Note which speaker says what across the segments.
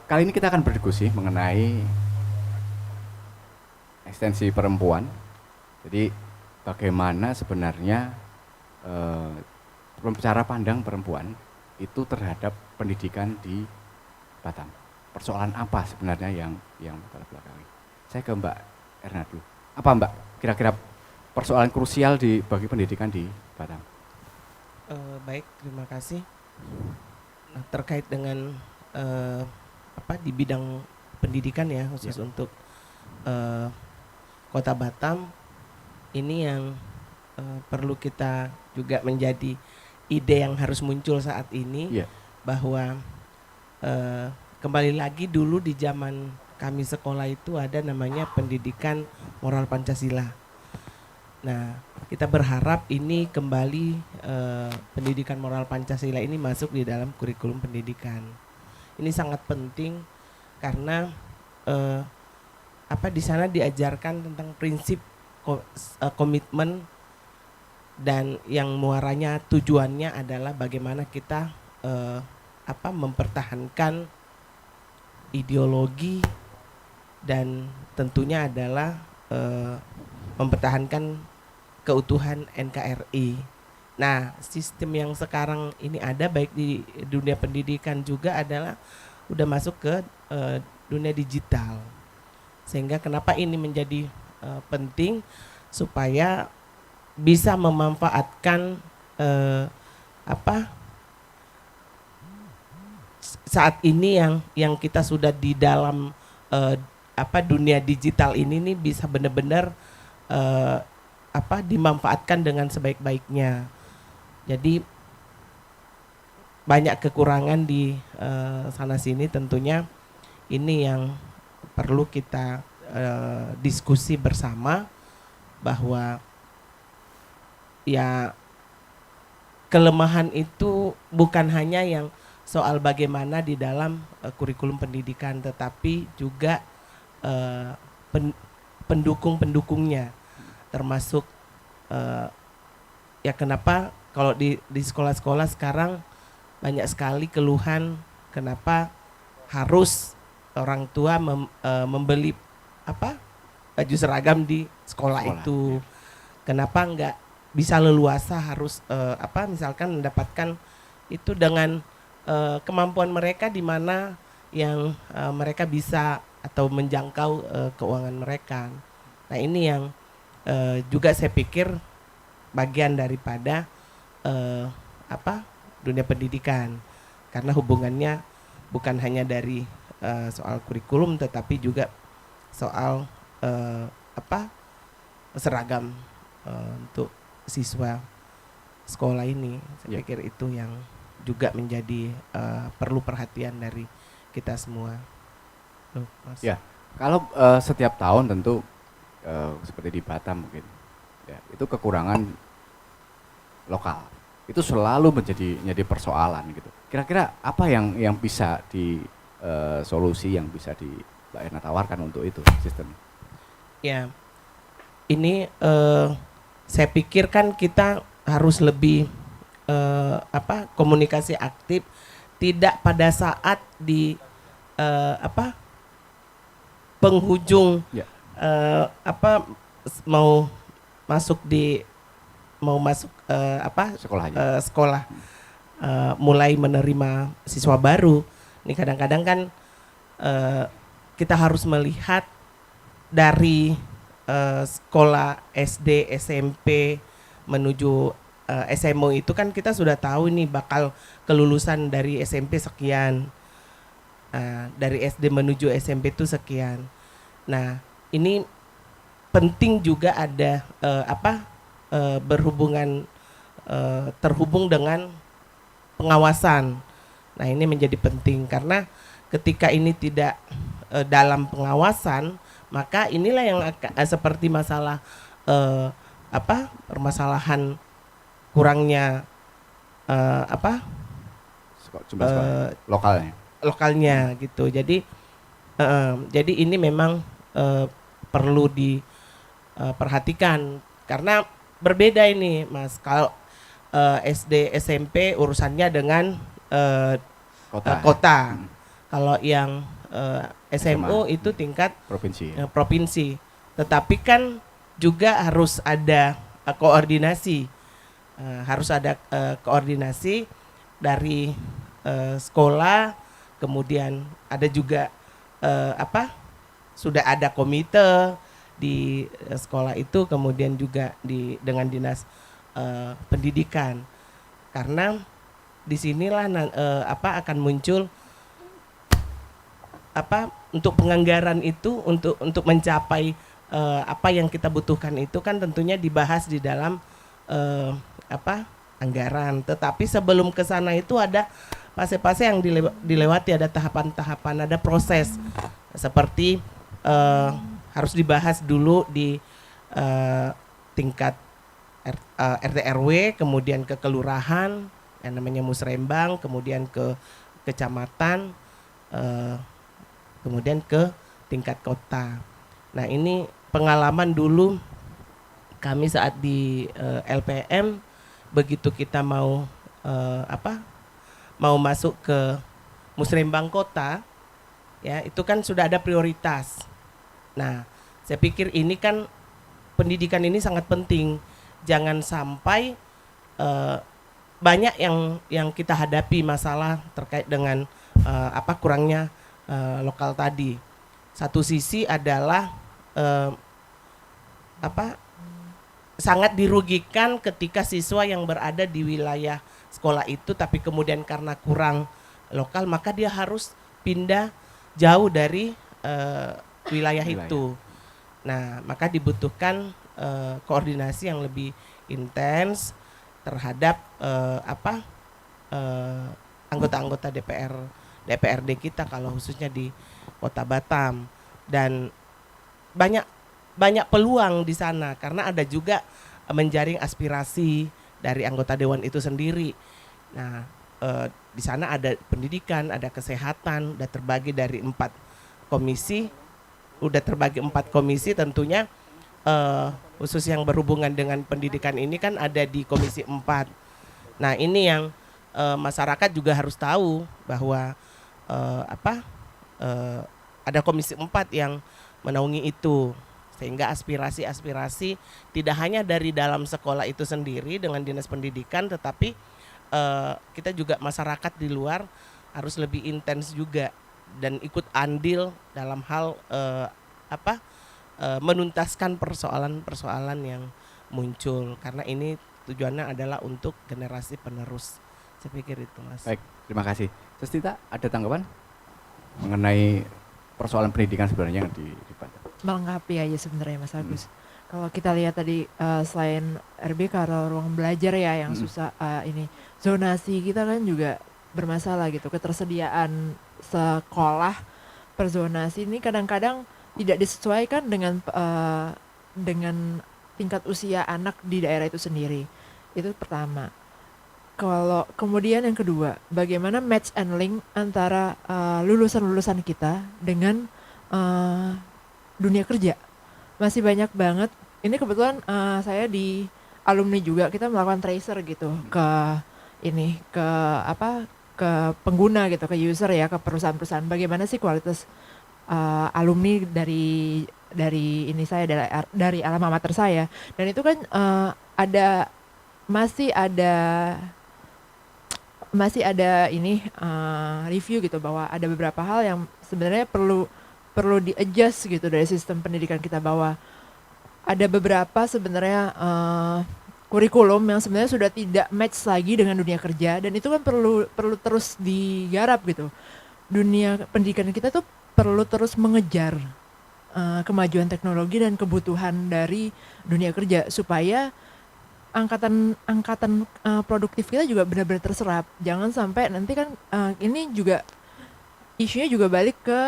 Speaker 1: Kali ini kita akan berdiskusi mengenai ekstensi perempuan. Jadi bagaimana sebenarnya eh, cara pandang perempuan itu terhadap pendidikan di Batam. Persoalan apa sebenarnya yang melatar belakangi? Saya ke Mbak Erna dulu. Apa Mbak kira-kira persoalan krusial bagi pendidikan di Batam?
Speaker 2: Baik, terima kasih. Nah, terkait dengan eh, di bidang pendidikan ya,
Speaker 1: Ya,
Speaker 2: khusus untuk eh, Kota Batam, ini yang perlu kita juga menjadi ide yang harus muncul saat ini,
Speaker 1: ya,
Speaker 2: bahwa kembali lagi dulu di zaman kami sekolah itu ada namanya pendidikan moral Pancasila. Nah, kita berharap ini kembali pendidikan moral Pancasila ini masuk di dalam kurikulum pendidikan. Ini sangat penting karena eh, di sana diajarkan tentang prinsip komitmen, dan yang muaranya tujuannya adalah bagaimana kita mempertahankan ideologi, dan tentunya adalah mempertahankan keutuhan NKRI. Nah, sistem yang sekarang ini ada baik di dunia pendidikan juga adalah udah masuk ke dunia digital. Sehingga kenapa ini menjadi penting, supaya bisa memanfaatkan saat ini yang kita sudah di dalam dunia digital ini nih, bisa benar-benar dimanfaatkan dengan sebaik-baiknya. Jadi banyak kekurangan di sana sini, tentunya ini yang perlu kita diskusi bersama, bahwa ya kelemahan itu bukan hanya yang soal bagaimana di dalam kurikulum pendidikan, tetapi juga pendukung-pendukungnya, termasuk ya kenapa kalau di sekolah-sekolah sekarang banyak sekali keluhan, kenapa harus orang tua membeli baju seragam di sekolah itu, kenapa enggak bisa leluasa harus misalkan mendapatkan itu dengan kemampuan mereka, di mana yang mereka bisa atau menjangkau keuangan mereka. Nah, ini yang juga saya pikir bagian daripada dunia pendidikan, karena hubungannya bukan hanya dari soal kurikulum, tetapi juga soal seragam untuk siswa sekolah ini. Saya pikir itu yang juga menjadi perlu perhatian dari kita semua. Mas.
Speaker 1: Ya, kalau setiap tahun tentu seperti di Batam mungkin, ya, itu kekurangan lokal itu selalu menjadi persoalan gitu. Kira-kira apa yang bisa solusi yang bisa di Mbak Erna tawarkan untuk itu sistem?
Speaker 2: Ya, ini saya pikir kan kita harus lebih komunikasi aktif, tidak pada saat di penghujung
Speaker 1: Ya,
Speaker 2: mau masuk di
Speaker 1: sekolah aja.
Speaker 2: sekolah, mulai menerima siswa baru. Ini kadang-kadang kan kita harus melihat dari sekolah SD, SMP menuju SMO itu kan kita sudah tahu nih bakal kelulusan dari SMP sekian, dari SD menuju SMP itu sekian. Nah, ini penting juga ada berhubungan terhubung dengan pengawasan. Nah, ini menjadi penting karena ketika ini tidak dalam pengawasan, maka inilah yang seperti masalah permasalahan kurangnya
Speaker 1: Jumlah sekolah
Speaker 2: lokalnya gitu. Jadi ini memang perlu diperhatikan karena berbeda ini, Mas. Kalau SD SMP urusannya dengan
Speaker 1: kota.
Speaker 2: kota. Kalau yang SMO itu tingkat
Speaker 1: provinsi.
Speaker 2: provinsi. Tetapi kan juga harus ada koordinasi, harus ada koordinasi dari sekolah, kemudian ada juga sudah ada komite di sekolah itu, kemudian juga dengan dinas pendidikan, karena disinilah akan muncul untuk penganggaran itu untuk mencapai apa yang kita butuhkan itu kan tentunya dibahas di dalam anggaran. Tetapi sebelum ke sana itu ada fase-fase yang dilewati, ada tahapan-tahapan, ada proses seperti harus dibahas dulu di tingkat RT RW, kemudian ke kelurahan yang namanya musrembang, kemudian ke kecamatan, kemudian ke tingkat kota. Nah, ini pengalaman dulu kami saat di LPM, begitu kita mau mau masuk ke musrembang kota, ya itu kan sudah ada prioritas. Nah, saya pikir ini kan pendidikan ini sangat penting. Jangan sampai banyak yang kita hadapi masalah terkait dengan kurangnya lokal tadi. Satu sisi adalah sangat dirugikan ketika siswa yang berada di wilayah sekolah itu tapi kemudian karena kurang lokal maka dia harus pindah jauh dari wilayah itu. Nah, maka dibutuhkan koordinasi yang lebih intens terhadap anggota-anggota DPRD kita kalau khususnya di Kota Batam, dan banyak peluang di sana karena ada juga menjaring aspirasi dari anggota dewan itu sendiri. Nah, di sana ada pendidikan, ada kesehatan, udah terbagi dari 4 komisi, tentunya khusus yang berhubungan dengan pendidikan ini kan ada di komisi 4. Nah, ini yang masyarakat juga harus tahu bahwa ada komisi 4 yang menaungi itu, sehingga aspirasi-aspirasi tidak hanya dari dalam sekolah itu sendiri dengan dinas pendidikan, tetapi kita juga masyarakat di luar harus lebih intens juga dan ikut andil dalam hal menuntaskan persoalan-persoalan yang muncul, karena ini tujuannya adalah untuk generasi penerus. Saya pikir itu, Mas.
Speaker 1: Baik, terima kasih. Terus Tita, ada tanggapan mengenai persoalan pendidikan sebenarnya yang di Batam?
Speaker 3: Melengkapi aja sebenarnya Mas Agus. Kalau kita lihat tadi selain RBK kalau ruang belajar ya yang susah, ini zonasi kita kan juga bermasalah gitu. Ketersediaan sekolah per zonasi ini kadang-kadang tidak disesuaikan dengan tingkat usia anak di daerah itu sendiri. Itu pertama. Kalau kemudian yang kedua, bagaimana match and link antara lulusan-lulusan kita dengan dunia kerja. Masih banyak banget. Ini kebetulan saya di alumni juga, kita melakukan tracer gitu ke pengguna gitu, ke user ya, ke perusahaan-perusahaan. Bagaimana sih kualitas alumni dari alma mater saya. Dan itu kan masih ada review gitu bahwa ada beberapa hal yang sebenarnya perlu di-adjust gitu dari sistem pendidikan kita, bahwa ada beberapa sebenarnya kurikulum yang sebenarnya sudah tidak match lagi dengan dunia kerja, dan itu kan perlu terus digarap gitu. Dunia pendidikan kita tuh perlu terus mengejar kemajuan teknologi dan kebutuhan dari dunia kerja supaya angkatan produktif kita juga benar-benar terserap. Jangan sampai nanti kan ini juga isunya juga balik ke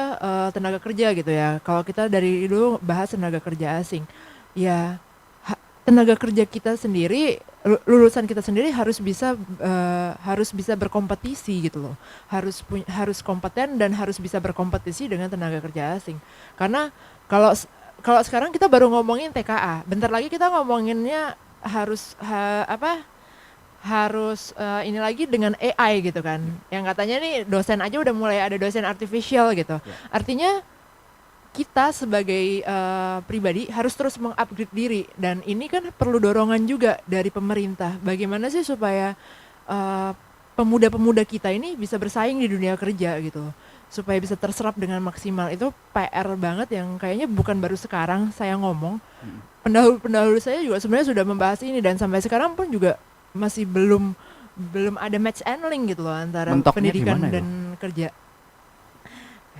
Speaker 3: tenaga kerja gitu ya. Kalau kita dari dulu bahas tenaga kerja asing, ya tenaga kerja kita sendiri, lulusan kita sendiri harus bisa berkompetisi gitu loh. Harus kompeten dan harus bisa berkompetisi dengan tenaga kerja asing. Karena kalau sekarang kita baru ngomongin TKA, bentar lagi kita ngomonginnya harus harus ini lagi dengan AI gitu kan. Yang katanya nih dosen aja udah mulai ada dosen artificial gitu. Artinya kita sebagai pribadi harus terus mengupgrade diri, dan ini kan perlu dorongan juga dari pemerintah. Bagaimana sih supaya pemuda-pemuda kita ini bisa bersaing di dunia kerja gitu, supaya bisa terserap dengan maksimal. Itu PR banget yang kayaknya bukan baru sekarang saya ngomong. Pendahulu saya juga sebenarnya sudah membahas ini, dan sampai sekarang pun juga masih belum ada match and link gitu loh antara
Speaker 1: Mentoknya
Speaker 3: pendidikan
Speaker 1: gimana
Speaker 3: dan kerja.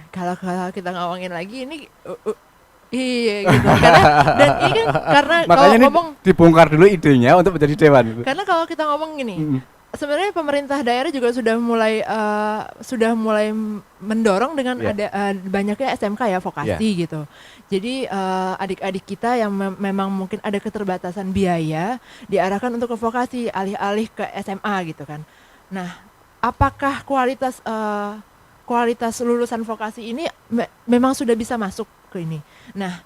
Speaker 3: Kalau kita ngomongin lagi ini iya gitu. Dan ini kan karena kalau
Speaker 1: Makanya ini
Speaker 3: ngomong
Speaker 1: dibongkar dulu idenya untuk menjadi dewan.
Speaker 3: karena kalau kita ngomong gini, sebenarnya pemerintah daerah juga sudah mulai mendorong dengan ada banyaknya SMK ya, vokasi gitu. Jadi adik-adik kita yang memang mungkin ada keterbatasan biaya diarahkan untuk ke vokasi, alih-alih ke SMA gitu kan. Nah, apakah kualitas lulusan vokasi ini memang sudah bisa masuk ke ini? Nah,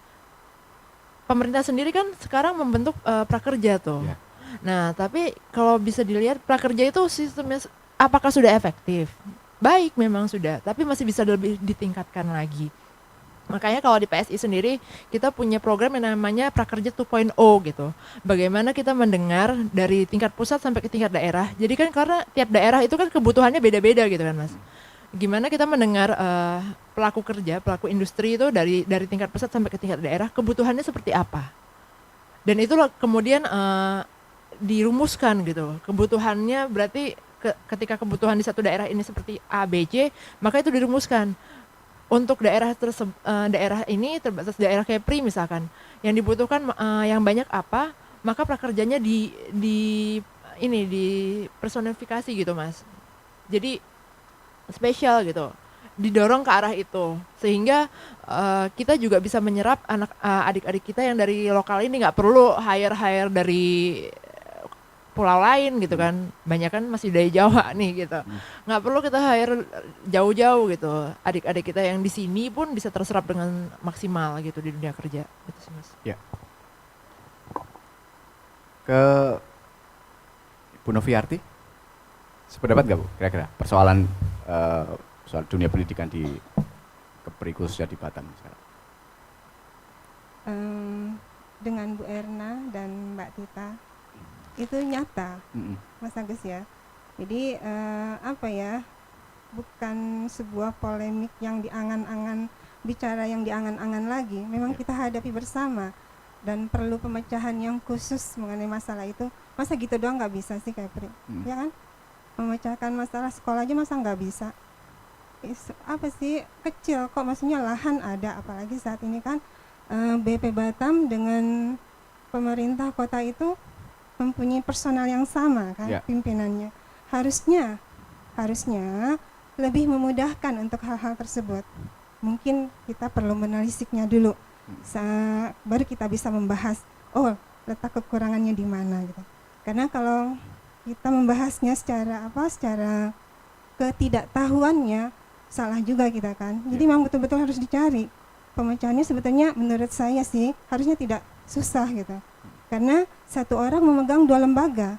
Speaker 3: pemerintah sendiri kan sekarang membentuk prakerja tuh.
Speaker 1: Ya.
Speaker 3: Nah, tapi kalau bisa dilihat prakerja itu sistemnya apakah sudah efektif? Baik, memang sudah, tapi masih bisa lebih ditingkatkan lagi. Makanya kalau di PSI sendiri kita punya program yang namanya Prakerja 2.0 gitu. Bagaimana kita mendengar dari tingkat pusat sampai ke tingkat daerah. Jadi kan karena tiap daerah itu kan kebutuhannya beda-beda gitu kan, Mas. Gimana kita mendengar pelaku kerja, pelaku industri itu dari tingkat pusat sampai ke tingkat daerah, kebutuhannya seperti apa. Dan itulah kemudian dirumuskan gitu. Kebutuhannya berarti ketika kebutuhan di satu daerah ini seperti A, B, C, maka itu dirumuskan. Untuk daerah ini terbatas daerah Kepri misalkan, yang dibutuhkan yang banyak apa, maka prakerjanya dipersonifikasi gitu, Mas. Jadi spesial gitu, didorong ke arah itu, sehingga kita juga bisa menyerap adik-adik kita yang dari lokal ini, nggak perlu hire dari pulau lain gitu kan, banyak kan masih dari Jawa nih gitu, nggak perlu kita hire jauh-jauh gitu, adik-adik kita yang di sini pun bisa terserap dengan maksimal gitu di dunia kerja gitu sih, Mas.
Speaker 1: Ya. Ke Bu Noviarti, sependapat nggak Bu kira-kira persoalan soal dunia pendidikan di Kepri khususnya di Batam sekarang?
Speaker 4: Dengan Bu Erna dan Mbak Tita itu nyata, Mas Agus ya. Jadi bukan sebuah polemik yang diangan-angan, bicara yang diangan-angan lagi. Memang kita hadapi bersama dan perlu pemecahan yang khusus mengenai masalah itu. Masa gitu doang nggak bisa sih Kepri, ya kan? Memecahkan masalah sekolah aja masa nggak bisa? Apa sih kecil kok, maksudnya lahan ada, apalagi saat ini kan BP Batam dengan pemerintah kota itu mempunyai personal yang sama kan, pimpinannya. Harusnya lebih memudahkan untuk hal-hal tersebut. Mungkin kita perlu menelisiknya dulu, baru kita bisa membahas, letak kekurangannya di mana gitu. Karena kalau kita membahasnya secara ketidaktahuannya, salah juga kita kan. Jadi memang betul-betul harus dicari pemecahannya. Sebetulnya menurut saya sih harusnya tidak susah gitu. Karena satu orang memegang dua lembaga,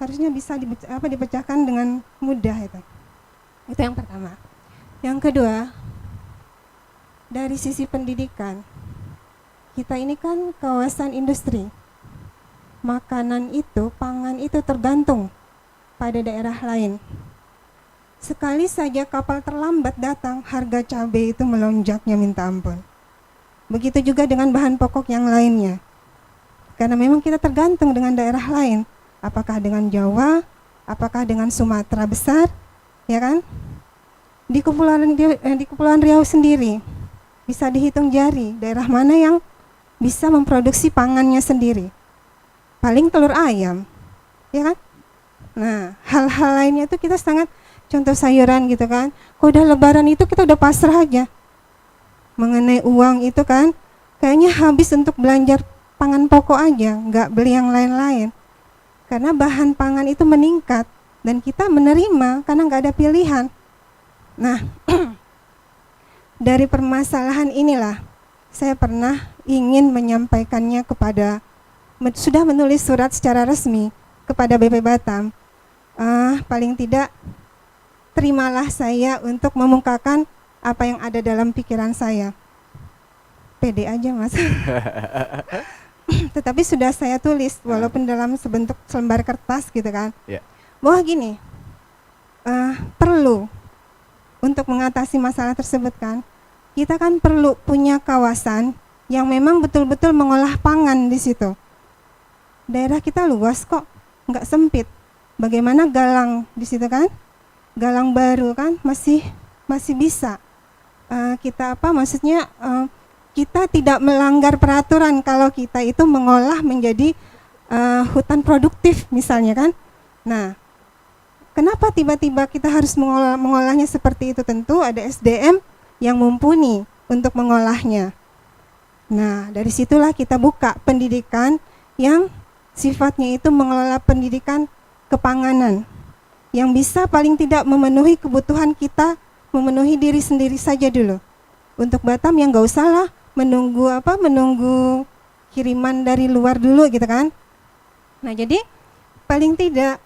Speaker 4: harusnya bisa dipecahkan dengan mudah itu. Itu yang pertama. Yang kedua, dari sisi pendidikan, kita ini kan kawasan industri. Makanan itu, pangan itu tergantung pada daerah lain. Sekali saja kapal terlambat datang, harga cabai itu melonjaknya minta ampun. Begitu juga dengan bahan pokok yang lainnya. Karena memang kita tergantung dengan daerah lain, apakah dengan Jawa, apakah dengan Sumatera besar, ya kan? Di Kepulauan Riau sendiri bisa dihitung jari daerah mana yang bisa memproduksi pangannya sendiri. Paling telur ayam, ya kan? Nah, hal-hal lainnya itu kita sangat, contoh sayuran gitu kan. Kalau udah lebaran itu kita udah pasrah aja. Mengenai uang itu kan, kayaknya habis untuk belanja pangan pokok aja, nggak beli yang lain-lain. Karena bahan pangan itu meningkat dan kita menerima karena nggak ada pilihan. Nah, dari permasalahan inilah saya pernah ingin menyampaikannya sudah menulis surat secara resmi kepada BP Batam paling tidak terimalah saya untuk memungkakan apa yang ada dalam pikiran saya. Pede aja Mas. Tetapi sudah saya tulis walaupun dalam sebentuk selembar kertas gitu kan.
Speaker 1: Ya.
Speaker 4: Bahwa gini, perlu untuk mengatasi masalah tersebut kan, kita kan perlu punya kawasan yang memang betul-betul mengolah pangan di situ. Daerah kita luas kok, nggak sempit. Bagaimana Galang di situ kan? Galang baru kan masih bisa. Kita tidak melanggar peraturan kalau kita itu mengolah menjadi hutan produktif misalnya kan. Nah, kenapa tiba-tiba kita harus mengolahnya seperti itu? Tentu ada SDM yang mumpuni untuk mengolahnya. Nah, dari situlah kita buka pendidikan yang sifatnya itu mengelola pendidikan kepanganan yang bisa paling tidak memenuhi kebutuhan kita, memenuhi diri sendiri saja dulu. Untuk Batam yang nggak usah lah menunggu kiriman dari luar dulu gitu kan. Nah, jadi paling tidak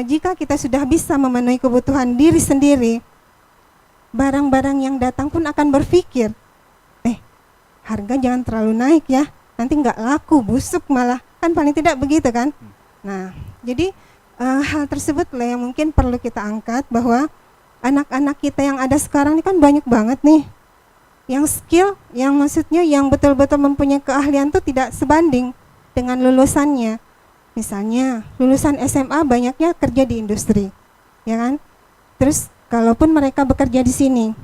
Speaker 4: jika kita sudah bisa memenuhi kebutuhan diri sendiri, barang-barang yang datang pun akan berpikir, harga jangan terlalu naik ya, nanti nggak laku, busuk malah, kan paling tidak begitu kan. Nah, jadi hal tersebut lah yang mungkin perlu kita angkat, bahwa anak-anak kita yang ada sekarang ini kan banyak banget nih, yang skill, yang maksudnya yang betul-betul mempunyai keahlian tuh tidak sebanding dengan lulusannya. Misalnya lulusan SMA banyaknya kerja di industri, ya kan. Terus kalaupun mereka bekerja di sini,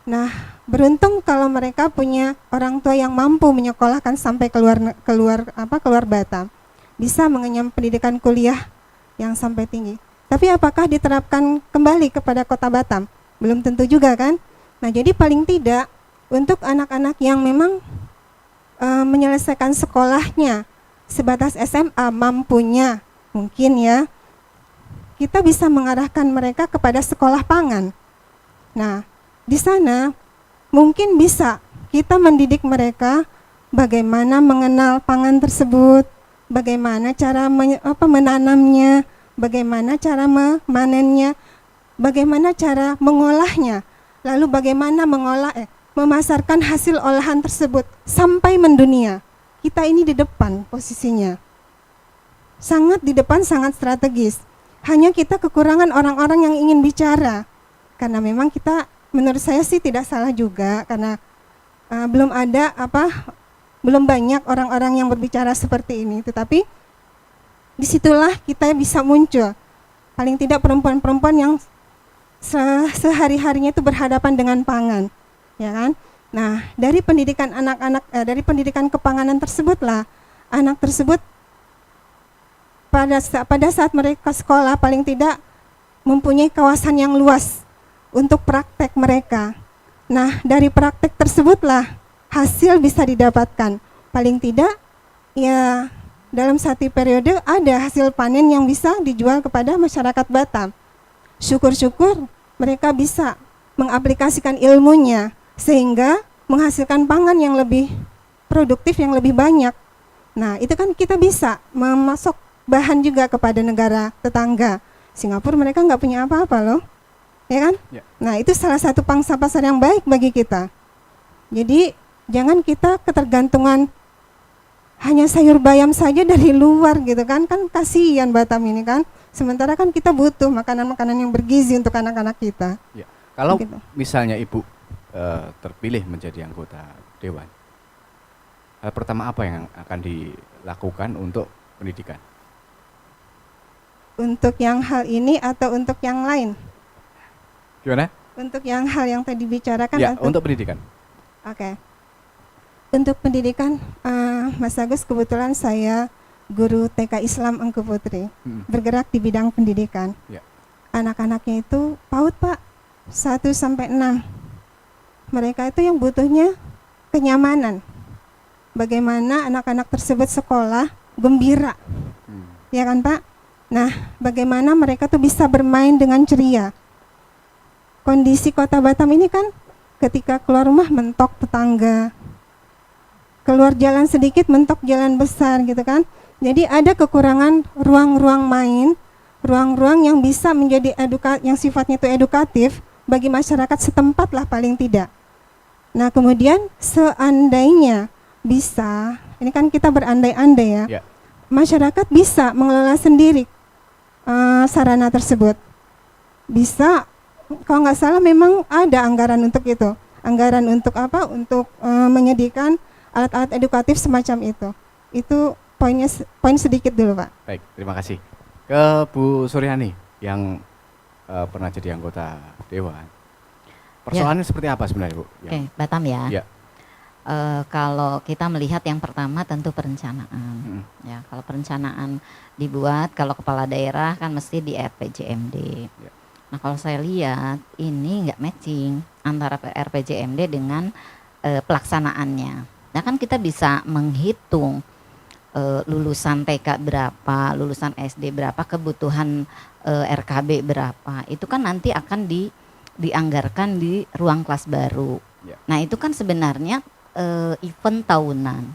Speaker 4: nah beruntung kalau mereka punya orang tua yang mampu menyekolahkan sampai keluar Batam, bisa mengenyam pendidikan kuliah yang sampai tinggi. Tapi apakah diterapkan kembali kepada Kota Batam? Belum tentu juga kan. Nah, jadi paling tidak untuk anak-anak yang memang menyelesaikan sekolahnya sebatas SMA mampunya, mungkin ya, kita bisa mengarahkan mereka kepada sekolah pangan. Nah, di sana mungkin bisa kita mendidik mereka bagaimana mengenal pangan tersebut, bagaimana cara menanamnya, bagaimana cara memanennya, bagaimana cara mengolahnya, lalu bagaimana memasarkan hasil olahan tersebut sampai mendunia. Kita ini di depan posisinya, sangat di depan, sangat strategis. Hanya kita kekurangan orang-orang yang ingin bicara, karena memang kita, menurut saya sih tidak salah juga, karena belum banyak orang-orang yang berbicara seperti ini. Tetapi disitulah kita bisa muncul, paling tidak perempuan-perempuan yang sehari-harinya itu berhadapan dengan pangan, ya kan. Nah, dari pendidikan anak-anak, dari pendidikan kepanganan tersebutlah anak tersebut pada saat mereka sekolah paling tidak mempunyai kawasan yang luas untuk praktek mereka. Nah, dari praktek tersebutlah hasil bisa didapatkan. Paling tidak ya dalam satu periode ada hasil panen yang bisa dijual kepada masyarakat Batam. Syukur-syukur mereka bisa mengaplikasikan ilmunya sehingga menghasilkan pangan yang lebih produktif, yang lebih banyak. Nah, itu kan kita bisa memasok bahan juga kepada negara tetangga. Singapura mereka nggak punya apa-apa loh, ya kan? Ya. Nah, itu salah satu pangsa pasar yang baik bagi kita. Jadi jangan kita ketergantungan hanya sayur bayam saja dari luar gitu kan kasihan Batam ini kan. Sementara kan kita butuh makanan-makanan yang bergizi untuk anak-anak kita.
Speaker 1: Ya. Kalau
Speaker 4: gitu.
Speaker 1: Misalnya Ibu terpilih menjadi anggota Dewan, hal pertama apa yang akan dilakukan untuk pendidikan?
Speaker 4: Untuk yang hal ini atau untuk yang lain?
Speaker 1: Gimana?
Speaker 4: Untuk yang hal yang tadi bicarakan?
Speaker 1: Ya, untuk pendidikan.
Speaker 4: Oke. Untuk pendidikan, Mas Agus, kebetulan saya guru TK Islam Engku Putri, bergerak di bidang pendidikan. Ya. Anak-anaknya itu PAUD Pak, 1 sampai 6. Mereka itu yang butuhnya kenyamanan. Bagaimana anak-anak tersebut sekolah gembira, ya kan Pak? Nah, bagaimana mereka tuh bisa bermain dengan ceria. Kondisi Kota Batam ini kan ketika keluar rumah mentok tetangga, keluar jalan sedikit mentok jalan besar gitu kan. Jadi ada kekurangan ruang-ruang main, ruang-ruang yang bisa menjadi yang sifatnya itu edukatif bagi masyarakat setempat lah paling tidak. Nah kemudian seandainya bisa, ini kan kita berandai-andai ya, masyarakat bisa mengelola sendiri sarana tersebut. Bisa, kalau nggak salah memang ada anggaran untuk itu. Anggaran untuk apa? Untuk menyediakan alat-alat edukatif semacam itu. Itu poin sedikit dulu Pak.
Speaker 1: Baik, terima kasih. Ke Bu Suryani yang pernah jadi anggota Dewan. Persoalannya seperti apa sebenarnya Bu?
Speaker 5: Oke, Batam ya.
Speaker 1: Ya.
Speaker 5: Kalau kita melihat yang pertama tentu perencanaan. Ya, kalau perencanaan dibuat, kalau kepala daerah kan mesti di RPJMD.
Speaker 1: Ya.
Speaker 5: Nah kalau saya lihat ini nggak matching antara RPJMD dengan pelaksanaannya. Nah kan kita bisa menghitung lulusan TK berapa, lulusan SD berapa, kebutuhan RKB berapa. Itu kan nanti akan dianggarkan di ruang kelas baru.
Speaker 1: Ya.
Speaker 5: Nah itu kan sebenarnya event tahunan.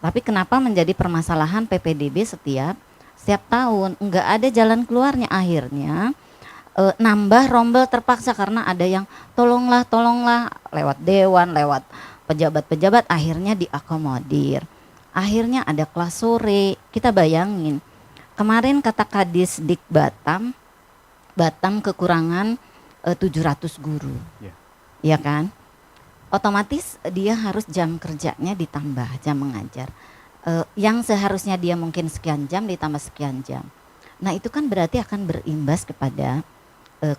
Speaker 5: Tapi kenapa menjadi permasalahan PPDB setiap tahun? Nggak ada jalan keluarnya, akhirnya nambah rombel terpaksa karena ada yang tolonglah lewat dewan, lewat pejabat-pejabat, akhirnya diakomodir. Akhirnya ada kelas sore. Kita bayangin kemarin kata Kadis Dik Batam kekurangan 700 guru. Ya kan? Otomatis dia harus jam kerjanya ditambah, jam mengajar. Yang seharusnya dia mungkin sekian jam ditambah sekian jam. Nah itu kan berarti akan berimbas kepada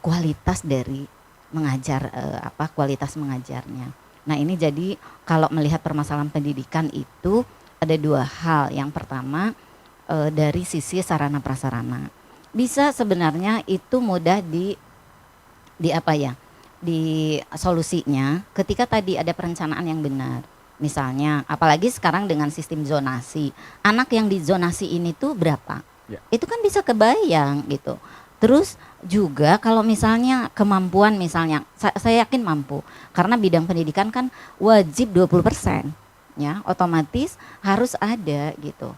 Speaker 5: kualitas dari mengajar, kualitas mengajarnya. Nah ini jadi kalau melihat permasalahan pendidikan itu ada dua hal. Yang pertama dari sisi sarana prasarana. Bisa sebenarnya itu mudah di solusinya ketika tadi ada perencanaan yang benar. Misalnya apalagi sekarang dengan sistem zonasi, anak yang di zonasi ini tuh berapa? Ya. Itu kan bisa kebayang gitu. Terus juga kalau misalnya kemampuan, misalnya saya yakin mampu karena bidang pendidikan kan wajib 20%, ya otomatis harus ada gitu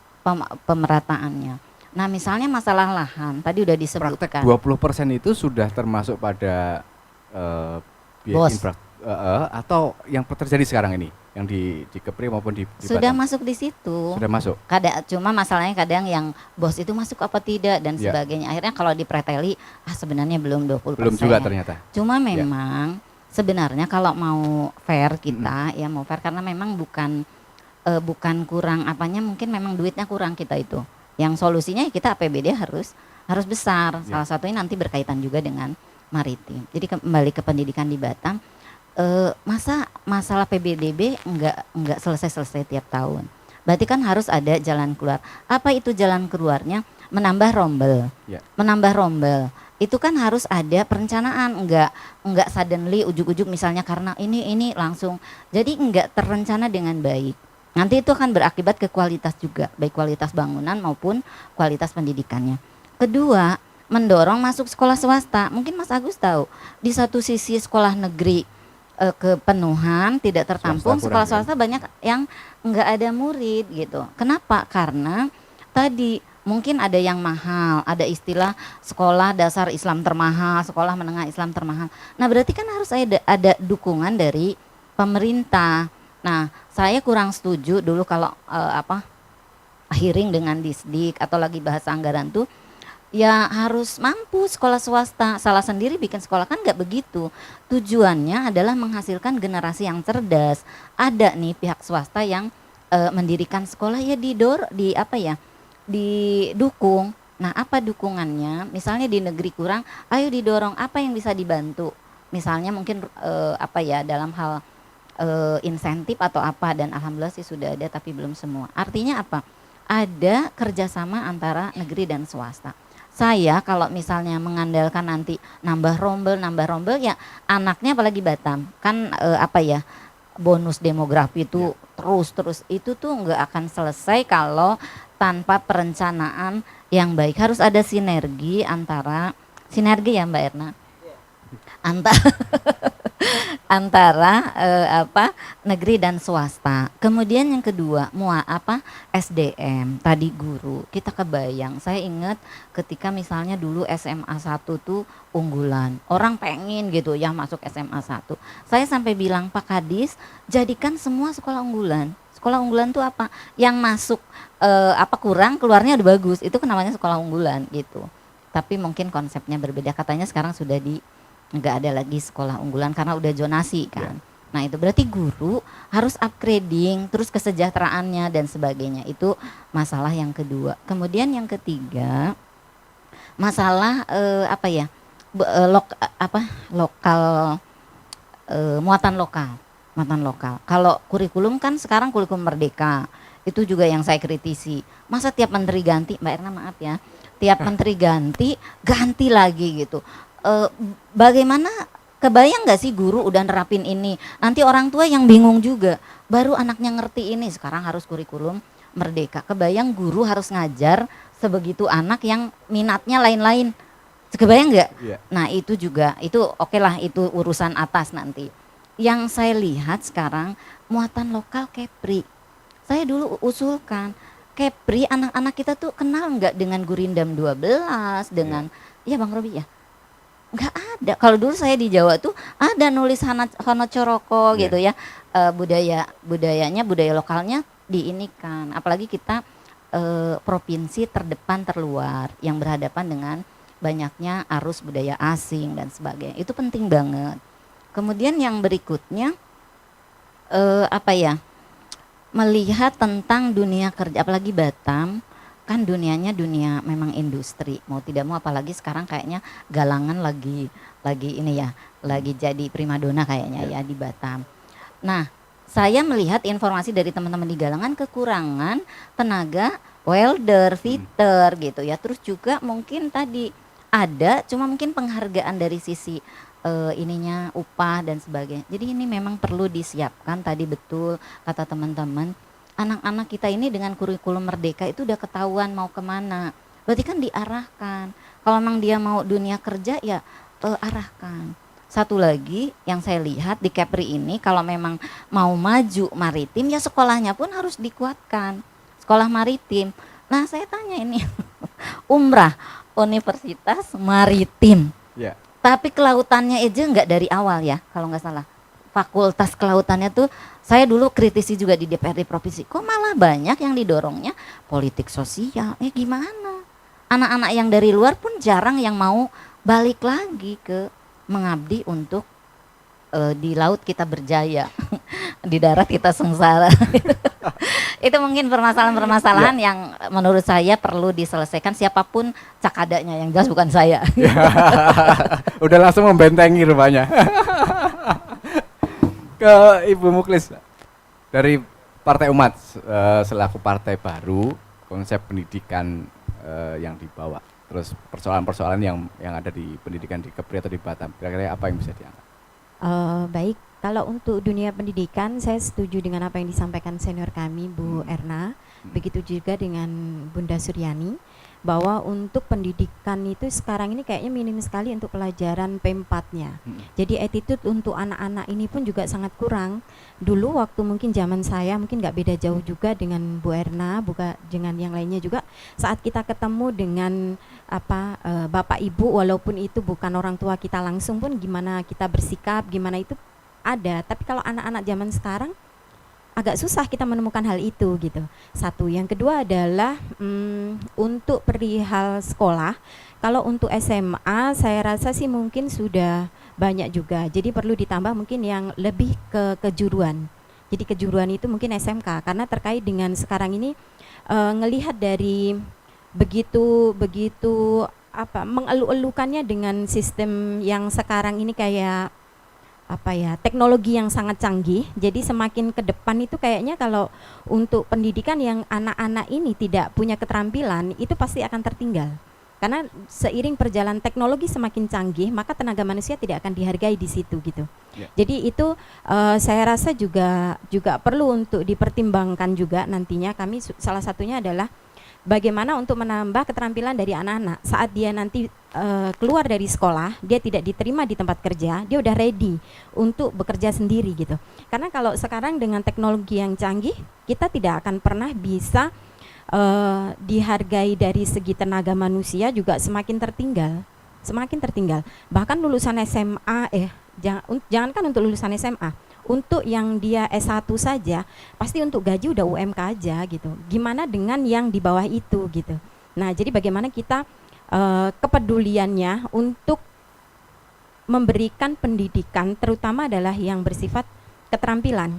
Speaker 5: pemerataannya. Nah misalnya masalah lahan tadi udah disebutkan.
Speaker 1: Praktek 20% itu sudah termasuk pada atau yang terjadi sekarang ini yang di Kepri maupun di
Speaker 5: sudah
Speaker 1: Batam?
Speaker 5: Masuk di situ.
Speaker 1: Sudah masuk.
Speaker 5: Cuma masalahnya kadang yang bos itu masuk apa tidak dan sebagainya. Akhirnya kalau dipreteli sebenarnya belum 20%.
Speaker 1: Belum juga ternyata.
Speaker 5: Cuma memang sebenarnya kalau mau fair kita mau fair karena memang bukan kurang apanya, mungkin memang duitnya kurang kita itu. Yang solusinya kita APBD harus besar. Salah satunya nanti berkaitan juga dengan maritim. Jadi kembali ke pendidikan di Batam, masalah PBDB enggak selesai tiap tahun. Berarti kan harus ada jalan keluar. Apa itu jalan keluarnya? Menambah rombel. Menambah rombel. Itu kan harus ada perencanaan, enggak suddenly ujuk-ujuk misalnya karena ini langsung. Jadi enggak terencana dengan baik. Nanti itu akan berakibat ke kualitas juga, baik kualitas bangunan maupun kualitas pendidikannya. Kedua, mendorong masuk sekolah swasta. Mungkin Mas Agus tahu, di satu sisi sekolah negeri kepenuhan tidak tertampung, sekolah swasta banyak yang enggak ada murid gitu. Kenapa? Karena tadi mungkin ada yang mahal, ada istilah sekolah dasar Islam termahal, sekolah menengah Islam termahal. Nah berarti kan harus ada dukungan dari pemerintah. Nah saya kurang setuju dulu kalau hearing dengan Disdik atau lagi bahas anggaran tuh, ya harus mampu sekolah swasta. Salah sendiri bikin sekolah kan nggak begitu. Tujuannya adalah menghasilkan generasi yang cerdas. Ada nih pihak swasta yang mendirikan sekolah ya didukung. Nah apa dukungannya? Misalnya di negeri kurang, ayo didorong apa yang bisa dibantu. Misalnya mungkin dalam hal insentif atau apa, dan alhamdulillah sih sudah ada tapi belum semua. Artinya apa? Ada kerjasama antara negeri dan swasta. Saya kalau misalnya mengandalkan nanti nambah rombel ya anaknya apalagi Batam kan bonus demografi itu terus itu tuh nggak akan selesai kalau tanpa perencanaan yang baik. Harus ada sinergi ya Mbak Erna. antara antara negeri dan swasta. Kemudian yang kedua SDM tadi guru. Kita kebayang, saya ingat ketika misalnya dulu SMA 1 tuh unggulan. Orang pengen gitu ya masuk SMA 1. Saya sampai bilang Pak Kadis, jadikan semua sekolah unggulan. Sekolah unggulan tuh apa? Yang masuk kurang, keluarnya udah bagus. Itu kan namanya sekolah unggulan gitu. Tapi mungkin konsepnya berbeda. Katanya sekarang sudah nggak ada lagi sekolah unggulan karena udah zonasi kan. Nah itu berarti guru harus upgrading, terus kesejahteraannya dan sebagainya. Itu masalah yang kedua. Kemudian yang ketiga masalah muatan lokal. Kalau kurikulum kan sekarang kurikulum merdeka. Itu juga yang saya kritisi. Masa tiap menteri ganti, Mbak Erna maaf ya, tiap menteri ganti lagi gitu. Bagaimana, kebayang nggak sih guru udah nerapin ini, nanti orang tua yang bingung juga, baru anaknya ngerti ini, sekarang harus kurikulum merdeka. Kebayang guru harus ngajar sebegitu anak yang minatnya lain-lain, kebayang nggak? Yeah. Nah itu juga, itu oke lah, itu urusan atas nanti. Yang saya lihat sekarang muatan lokal Kepri, saya dulu usulkan Kepri, anak-anak kita tuh kenal nggak dengan Gurindam 12, dengan ya Bang Robi ya? Nggak ada. Kalau dulu saya di Jawa tuh ada nulis Hono Coroko gitu ya, budaya lokalnya diinikan. Apalagi kita provinsi terdepan terluar yang berhadapan dengan banyaknya arus budaya asing dan sebagainya. Itu penting banget. Kemudian yang berikutnya melihat tentang dunia kerja, apalagi Batam kan dunianya dunia memang industri, mau tidak mau, apalagi sekarang kayaknya Galangan lagi jadi primadona kayaknya ya di Batam. Nah saya melihat informasi dari teman-teman di Galangan kekurangan tenaga welder, fitter gitu ya. Terus juga mungkin tadi ada, cuma mungkin penghargaan dari sisi upah dan sebagainya. Jadi ini memang perlu disiapkan, tadi betul kata teman-teman. Anak-anak kita ini dengan kurikulum merdeka itu udah ketahuan mau kemana. Berarti kan diarahkan. Kalau memang dia mau dunia kerja ya arahkan. Satu lagi yang saya lihat di Kepri ini, kalau memang mau maju maritim ya sekolahnya pun harus dikuatkan. Sekolah maritim. Nah saya tanya ini umrah Universitas Maritim. Yeah. Tapi kelautannya aja nggak dari awal ya kalau nggak salah. Fakultas kelautannya tuh saya dulu kritisi juga di DPRD provinsi, kok malah banyak yang didorongnya politik sosial. Gimana? Anak-anak yang dari luar pun jarang yang mau balik lagi ke mengabdi untuk di laut kita berjaya, di darat kita sengsara. Itu mungkin permasalahan-permasalahan yang menurut saya perlu diselesaikan, siapapun cakadanya, yang jelas bukan saya.
Speaker 1: Udah langsung membentengi rupanya. Ke Ibu Muklis dari Partai Umat, selaku partai baru, konsep pendidikan yang dibawa, terus persoalan-persoalan yang ada di pendidikan di Kepri atau di Batam, kira-kira apa yang bisa diangkat?
Speaker 6: Baik, kalau untuk dunia pendidikan saya setuju dengan apa yang disampaikan senior kami Bu Erna, begitu juga dengan Bunda Suryani, bahwa untuk pendidikan itu sekarang ini kayaknya minim sekali untuk pelajaran P4-nya. Jadi attitude untuk anak-anak ini pun juga sangat kurang. Dulu waktu mungkin zaman saya mungkin nggak beda jauh juga dengan Bu Erna, bukan dengan yang lainnya juga. Saat kita ketemu dengan bapak ibu, walaupun itu bukan orang tua kita langsung pun, gimana kita bersikap, gimana itu ada. Tapi kalau anak-anak zaman sekarang agak susah kita menemukan hal itu gitu. Satu, yang kedua adalah untuk perihal sekolah. Kalau untuk SMA saya rasa sih mungkin sudah banyak juga. Jadi perlu ditambah mungkin yang lebih ke kejuruan. Jadi kejuruan itu mungkin SMK, karena terkait dengan sekarang ini ngelihat dari begitu mengeluh-elukannya dengan sistem yang sekarang ini kayak teknologi yang sangat canggih. Jadi semakin ke depan itu kayaknya kalau untuk pendidikan yang anak-anak ini tidak punya keterampilan itu pasti akan tertinggal. Karena seiring perjalanan teknologi semakin canggih, maka tenaga manusia tidak akan dihargai di situ gitu. Jadi itu saya rasa juga perlu untuk dipertimbangkan juga nantinya. Kami salah satunya adalah bagaimana untuk menambah keterampilan dari anak-anak saat dia nanti keluar dari sekolah, dia tidak diterima di tempat kerja, dia udah ready untuk bekerja sendiri gitu. Karena kalau sekarang dengan teknologi yang canggih, kita tidak akan pernah bisa dihargai dari segi tenaga manusia juga semakin tertinggal. Bahkan lulusan SMA jangankan untuk lulusan SMA, untuk yang dia S1 saja pasti untuk gaji udah UMK aja gitu. Gimana dengan yang di bawah itu gitu. Nah, jadi bagaimana kita kepeduliannya untuk memberikan pendidikan terutama adalah yang bersifat keterampilan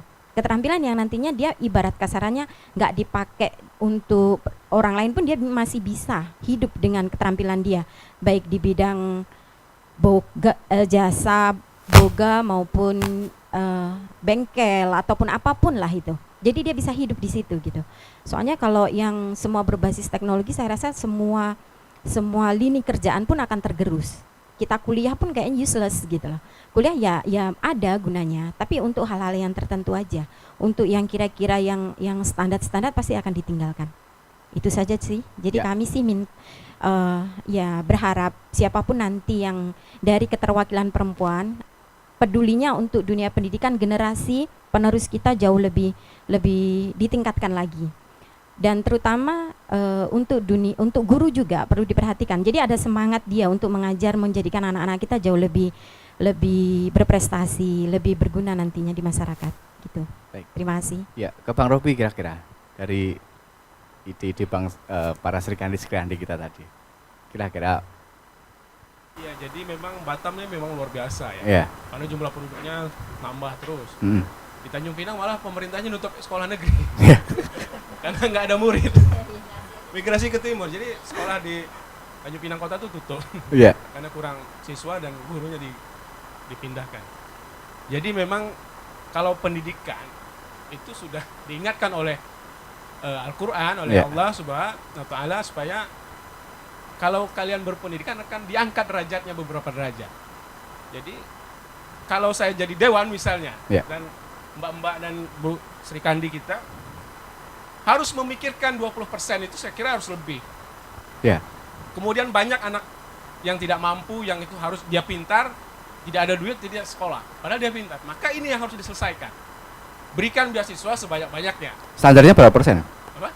Speaker 6: yang nantinya dia ibarat kasarannya nggak dipakai untuk orang lain pun dia masih bisa hidup dengan keterampilan dia, baik di bidang jasa boga maupun bengkel ataupun apapun lah itu. Jadi dia bisa hidup di situ gitu. Soalnya kalau yang semua berbasis teknologi, saya rasa semua lini kerjaan pun akan tergerus. Kita kuliah pun kayaknya useless gitu loh. Kuliah ya ada gunanya, tapi untuk hal-hal yang tertentu aja. Untuk yang kira-kira yang standar pasti akan ditinggalkan. Itu saja sih. Jadi kami sih berharap siapapun nanti yang dari keterwakilan perempuan pedulinya untuk dunia pendidikan, generasi penerus kita jauh lebih ditingkatkan lagi. Dan terutama untuk guru juga perlu diperhatikan. Jadi ada semangat dia untuk mengajar, menjadikan anak-anak kita jauh lebih berprestasi, lebih berguna nantinya di masyarakat gitu.
Speaker 1: Baik.
Speaker 6: Terima kasih.
Speaker 1: Ya, ke Bang Robi kira-kira dari ide-ide para Srikandi kita tadi. Kira-kira.
Speaker 7: Iya, jadi memang Batam ini memang luar biasa ya.
Speaker 1: Yeah.
Speaker 7: Karena jumlah penduduknya nambah terus.
Speaker 1: Mm.
Speaker 7: Di Tanjung Pinang malah pemerintahnya nutup sekolah negeri.
Speaker 1: Yeah.
Speaker 7: Karena nggak ada murid. Migrasi ke timur, jadi sekolah di Tanjung Pinang kota itu tutup.
Speaker 1: Yeah.
Speaker 7: Karena kurang siswa dan gurunya dipindahkan. Jadi memang kalau pendidikan itu sudah diingatkan oleh Al-Quran, oleh Allah Subhanahu wa Ta'ala, supaya kalau kalian berpendidikan akan diangkat derajatnya beberapa derajat. Jadi kalau saya jadi dewan misalnya, dan mbak-mbak dan Bu Srikandi kita harus memikirkan 20% itu, saya kira harus lebih. Kemudian banyak anak yang tidak mampu, yang itu harus dia pintar, tidak ada duit, tidak sekolah, padahal dia pintar. Maka ini yang harus diselesaikan. Berikan beasiswa sebanyak-banyaknya.
Speaker 1: Standarnya berapa persen?
Speaker 7: Apa?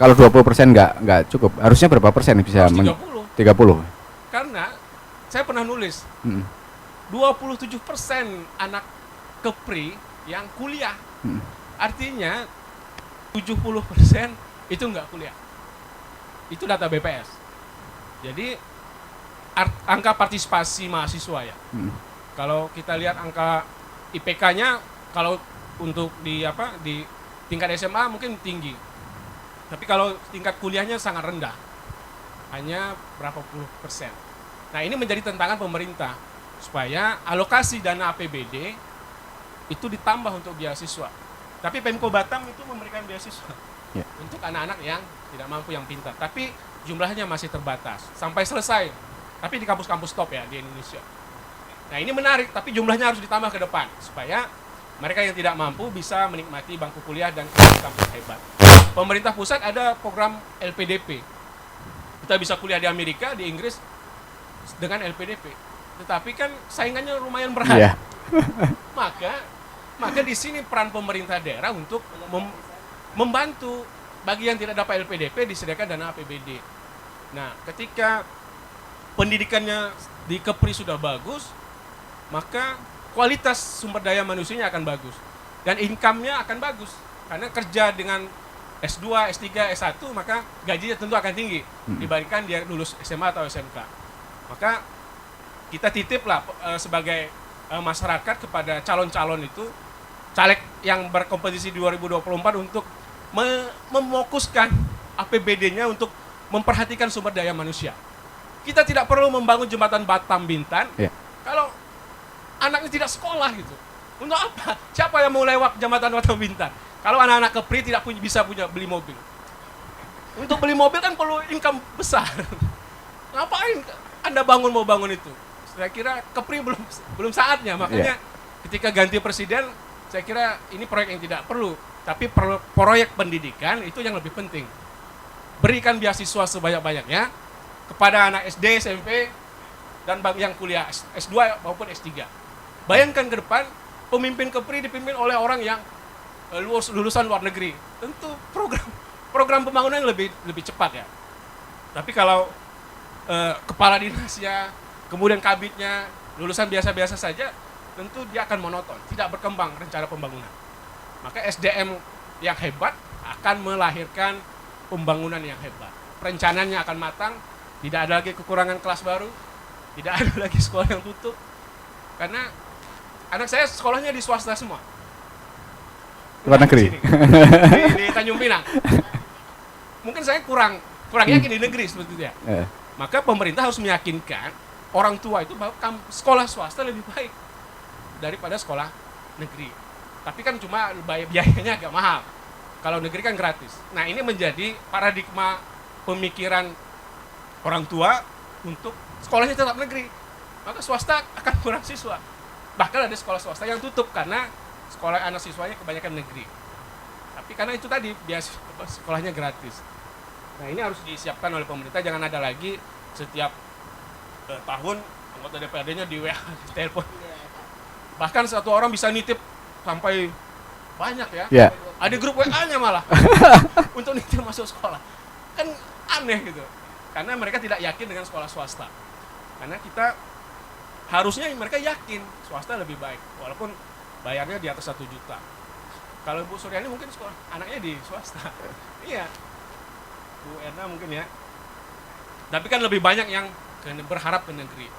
Speaker 1: Kalau 20% nggak cukup, harusnya berapa persen bisa?
Speaker 7: 30.
Speaker 1: 30.
Speaker 7: Karena saya pernah nulis, 27% anak Kepri yang kuliah. Artinya 70% itu nggak kuliah. Itu data BPS. Jadi angka partisipasi mahasiswa ya. Kalau kita lihat angka IPK-nya, kalau untuk di tingkat SMA mungkin tinggi. Tapi kalau tingkat kuliahnya sangat rendah. Hanya berapa puluh persen. Nah, ini menjadi tantangan pemerintah supaya alokasi dana APBD itu ditambah untuk beasiswa. Tapi Pemko Batam itu memberikan beasiswa untuk anak-anak yang tidak mampu, yang pintar. Tapi jumlahnya masih terbatas sampai selesai. Tapi di kampus-kampus top ya di Indonesia. Nah, ini menarik, tapi jumlahnya harus ditambah ke depan supaya mereka yang tidak mampu bisa menikmati bangku kuliah dan kampus hebat. Pemerintah pusat ada program LPDP. Kita bisa kuliah di Amerika, di Inggris dengan LPDP. Tetapi kan saingannya lumayan berat. Maka di sini peran pemerintah daerah untuk membantu bagi yang tidak dapat LPDP disediakan dana APBD. Nah, ketika pendidikannya di Kepri sudah bagus, maka kualitas sumber daya manusianya akan bagus dan income-nya akan bagus. Karena kerja dengan S2, S3, S1, maka gajinya tentu akan tinggi dibandingkan dia lulus SMA atau SMK. Maka kita titiplah sebagai masyarakat kepada calon-calon itu, caleg yang berkompetisi 2024 untuk mefokuskan APBD-nya untuk memperhatikan sumber daya manusia. Kita tidak perlu membangun jembatan Batam Bintan kalau anaknya tidak sekolah gitu. Untuk apa? Siapa yang mau lewat jembatan Batam Bintan? Kalau anak-anak Kepri tidak bisa beli mobil. Untuk beli mobil kan perlu income besar. Ngapain Anda mau bangun itu? Saya kira Kepri belum saatnya. Makanya ketika ganti presiden, saya kira ini proyek yang tidak perlu. Tapi proyek pendidikan itu yang lebih penting. berikan beasiswa sebanyak-banyaknya kepada anak SD, SMP, dan yang kuliah S2 maupun S3. Bayangkan ke depan, pemimpin Kepri dipimpin oleh orang yang lulusan luar negeri. Tentu program pembangunan lebih cepat ya. Tapi kalau kepala dinasnya, kemudian kabitnya, lulusan biasa-biasa saja, tentu dia akan monoton, tidak berkembang rencana pembangunan. Maka SDM yang hebat akan melahirkan pembangunan yang hebat. Perencanaannya akan matang, tidak ada lagi kekurangan kelas baru, tidak ada lagi sekolah yang tutup. Karena anak saya sekolahnya di swasta semua.
Speaker 1: Luar negeri.
Speaker 7: Di Tanjung Pinang. Mungkin saya kurang yakin di negeri seperti itu ya. Maka pemerintah harus meyakinkan orang tua itu bahwa sekolah swasta lebih baik daripada sekolah negeri. Tapi kan cuma biayanya agak mahal. Kalau negeri kan gratis. Nah, ini menjadi paradigma pemikiran orang tua untuk sekolahnya tetap negeri. Maka swasta akan kurang siswa. Bahkan ada sekolah swasta yang tutup karena sekolah anak siswanya kebanyakan negeri. Tapi karena itu tadi biasa sekolahnya gratis. Nah, ini harus disiapkan oleh pemerintah. Jangan ada lagi setiap tahun anggota DPRD-nya di WA, di telepon. Bahkan satu orang bisa nitip sampai banyak ya.
Speaker 1: Yeah.
Speaker 7: Ada grup WA-nya malah untuk nitip masuk sekolah. Kan aneh gitu. Karena mereka tidak yakin dengan sekolah swasta. Karena kita harusnya mereka yakin swasta lebih baik. Walaupun bayarnya di atas 1 juta. Kalau Bu Suryani mungkin sekolah anaknya di swasta. Iya. Bu Erna mungkin ya. Tapi kan lebih banyak yang berharap ke negeri.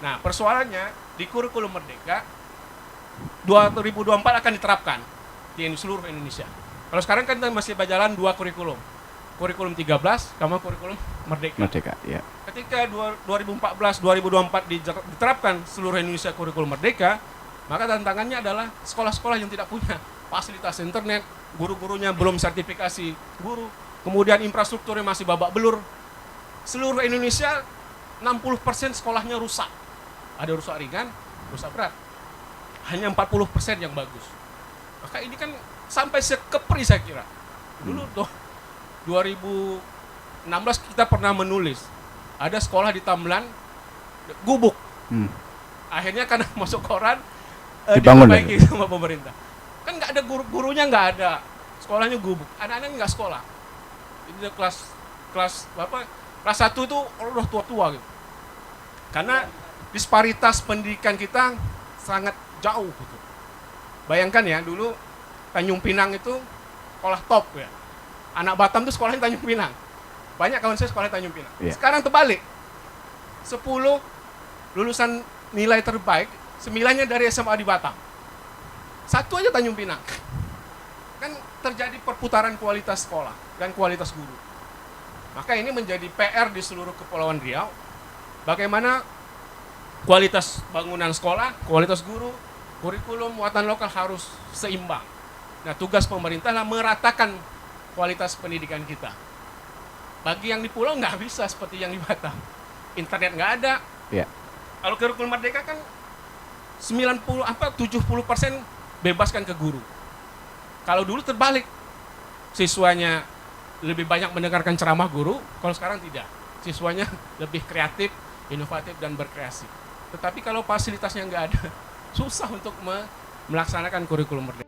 Speaker 7: Nah, persoalannya di kurikulum Merdeka 2024 akan diterapkan di seluruh Indonesia. Kalau sekarang kan kita masih berjalan 2 kurikulum. Kurikulum 13 sama kurikulum Merdeka.
Speaker 1: Merdeka, ya.
Speaker 7: Ketika 2014-2024 diterapkan seluruh Indonesia kurikulum Merdeka, maka tantangannya adalah sekolah-sekolah yang tidak punya fasilitas internet, guru-gurunya belum sertifikasi guru, kemudian infrastrukturnya masih babak belur. Seluruh Indonesia 60% sekolahnya rusak. Ada rusak ringan, rusak berat. Hanya 40% yang bagus. Maka ini kan sampai sekepri saya kira. Dulu tuh 2016 kita pernah menulis ada sekolah di Tambelan gubuk. Akhirnya karena masuk koran diperbaiki sama pemerintah. Kan nggak ada gurunya, nggak ada, sekolahnya gubuk, anak-anaknya nggak sekolah. Ini kelas 1 itu udah tua-tua gitu. Karena disparitas pendidikan kita sangat jauh gitu. Bayangkan ya, dulu Tanjung Pinang itu sekolah top ya. Anak Batam itu sekolahnya Tanjung Pinang. Banyak kawan saya sekolah Tanjung Pinang. Yeah. Sekarang terbalik. 10 lulusan nilai terbaik, 9-nya dari SMA di Batam. 1 aja Tanjung Pinang. Kan terjadi perputaran kualitas sekolah dan kualitas guru. Maka ini menjadi PR di seluruh Kepulauan Riau. Bagaimana kualitas bangunan sekolah, kualitas guru, kurikulum muatan lokal harus seimbang. Nah, tugas pemerintah adalah meratakan kualitas pendidikan kita. Bagi yang di pulau nggak bisa seperti yang di Batam. Internet nggak ada.
Speaker 1: Yeah.
Speaker 7: Kalau kurikulum Merdeka kan 70% bebaskan ke guru. Kalau dulu terbalik, siswanya lebih banyak mendengarkan ceramah guru, kalau sekarang tidak. Siswanya lebih kreatif, inovatif, dan berkreasi. Tetapi kalau fasilitasnya nggak ada, susah untuk melaksanakan kurikulum Merdeka.